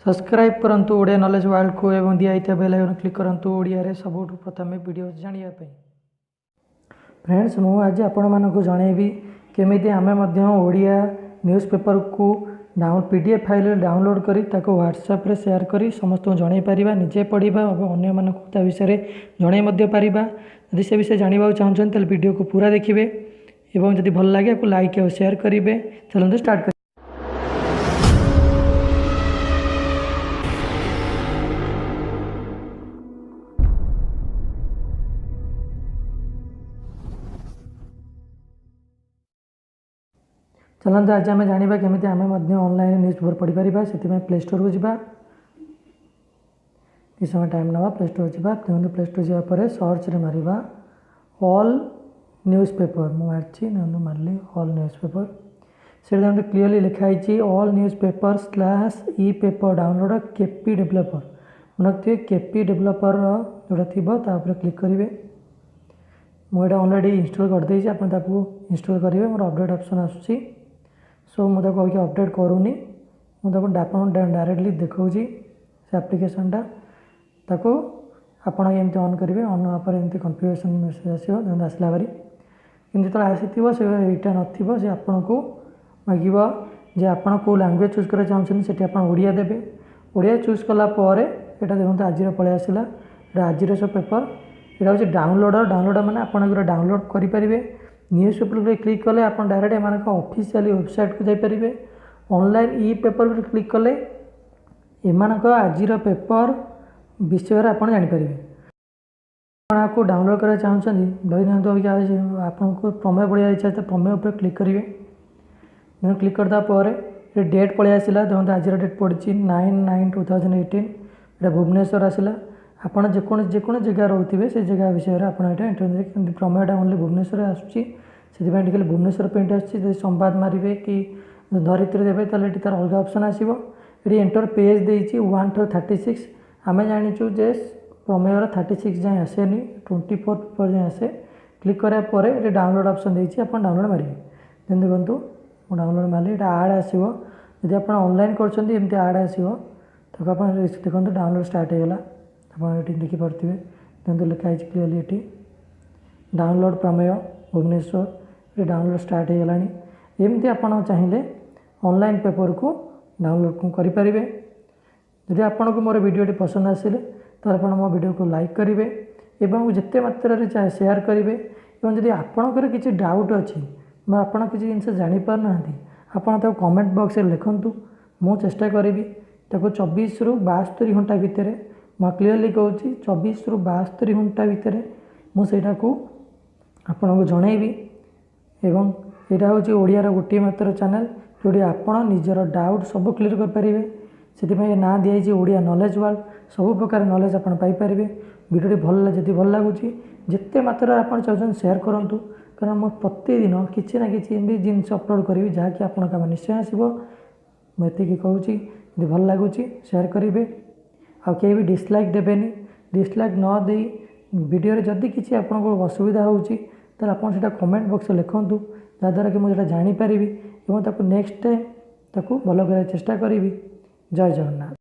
Subscribe करंतु Odia knowledge world को एवं दिया बेल आइकन क्लिक करंतु ओडिया रे सबुठ प्रथम वीडियो जानिया पे। फ्रेंड्स मु आज आपण मानक जनइबी केमिति आमे मध्य ओडिया न्यूज़पेपर को पीडीएफ फाइल डाउनलोड करी ताको व्हाट्सएप रे शेयर करी समस्त जणै परिबा निजे पढ़िबा और अन्य मानक ता विषय जणै मध्य परिबा। यदि से विषय जानिबा चाहछन तले वीडियो को पूरा देखिबे एवं यदि भल लागे को लाइक और शेयर करिवे। चलंतु स्टार्ट कर। चलते आज आम जाना केमी आम ऑनलाइन न्यूज़ पेपर पढ़ी पार से प्ले स्टोर को जावा कि समय टाइम ना प्ले स्टोर जावा देखो प्ले स्टोर जावापर सर्च रे मारिबा ऑल न्यूज़ पेपर मुझे मारली ऑल न्यूज़ पेपर से देखते क्लीयरली लिखाई all news paper slash E paper download KP developer मन रखिए केपी डेवलपर जोड़ा थी क्लिक करेंगे। मुझे ऑलरेडी इंस्टॉल करदे आपको इंस्टॉल करेंगे मोर अपडेट ऑप्शन आसूसी सो मुझे कहीं अपडेट करूनी मुझे डायरेक्टली देखा से एप्लिकेशनटा ताको आपण एमती ऑन करेंगे ऑन होगापर एमती कन्फिगरेशन मेसेज आसो आसला बारी कि जो आसी से यहाँ नथिबो से आपन को मागिब जे आपन को लैंग्वेज चूज करा चाहछन सेठी आपन ओडिया देबे ओडिया चूज कला परे एटा देखो आज पळे आसिला आज सब पेपर यहाँ हूँ डाउनलोड मैंने आप डाउनलोड करेंगे। न्यूज़ पेपर क्लिक कले आप डायरेक्ट एम ऑफिशियल वेबसाइट को जापरेंगे। ऑनलाइन ई पेपर पर क्लिक कले एम आज पेपर विषय आप जानीपर आपको डाउनलोड करा चाहते भाई आपको प्रमेय पढ़िया इच्छा तो प्रमेय पर क्लिक करेंगे। क्लिक करदा डेट पलि आसला देखते आज डेट पड़ी 9/9/2018 ये भुवनेश्वर आसला आपड़ जेको जगह रोथे से जगह विषय आप इंटर प्रमेयटा ओनली भुवनेश्वर आसूसी से भुवनेश्वर पेंट आसूसी संवाद मारे कि धरित्री देवे तार अलग ऑप्शन आसो ये एंटर पेज देती 1/36 आम जाचु जे प्रमेयर 36 जाए आसेनी 24 पेपर जाए आसे क्लिक करापर ये डाउनलोड ऑप्शन देती आप डाउनलोड मारे देखो डाउनलोड मारे ये आड आसो जब आप ऑनलाइन करमती आड आसो तो आप देखो डाउनलोड स्टार्ट होगा आप देखिपे देखते लिखाई क्लीयरली ये डाउनलोड प्रमेय भुवनेश्वर ये डाउनलोड स्टार्ट हो गलानी एमती आप चाहिए ऑनलाइन पेपर को डाउनलोड करेंगे। यदि आपन को मोर वीडियो पसंद आसिले तो आप मो वीडियो को लाइक करेंगे एवं जिते मात्रा शेयर करेंगे और जदि आपणकर किसी डाउट अच्छी आपड़ किसी जिन जापर ना आपड़ कमेंट बॉक्स में लिखुँ मु चेष्टा करी 24 ରୁ 72 घंटा भितर मैं क्लीयरली कहूँ 24 ରୁ 72 घंटा भितर मुझा आपन को जनइबी एवं यहाँ हूँ ओडियार गोटे मात्र चैनल जोड़ी आपड़ निजर डाउट सब क्लीयर करेंगे से ना दिखाई ओडिया नॉलेज वर्ल्ड सब प्रकार नॉलेज आप पाइपर। वीडियो भल जब भल लगुच जिते मात्रा आप चाहते शेयर करूँ कारण मैं प्रतिदिन किसी ना कि जिनस अपलोड करी जहाँकि आपन काम निश्चय आसो मुझे कहूँ यदि भल लगुच शेयर करेंगे आ कहीं भी डिसलाइक देवेनि डिसलाइक न दे वीडियो जदि किसी आपको असुविधा होती आप कमेंट बॉक्स में लिखुँ जहाँद्वारा कि मुझे जानीपारि और नेक्स्ट टाइम भल कर चेष्टा करी। जय जगन्नाथ।